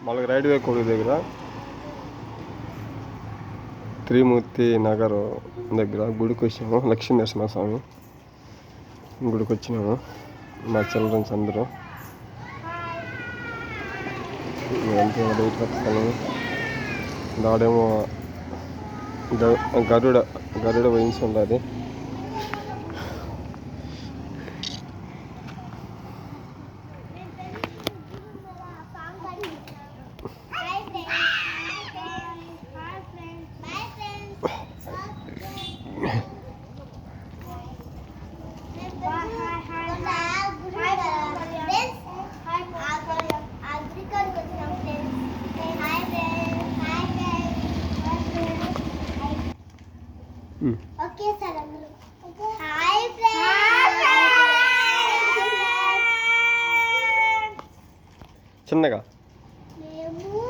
వాళ్ళకి రైల్వే కొడుకు దగ్గర త్రిమూర్తి నగర్ దగ్గర గుడికి వచ్చాము. లక్ష్మీ నరసింహస్వామి గుడికి వచ్చినాము మా చిల్డ్రన్స్ అందరూ. అంతే బయట వస్తాను. దాడేమో గరుడ వహించి ఉండాలి. Okay sir. Hi friends. చిన్నగా మేము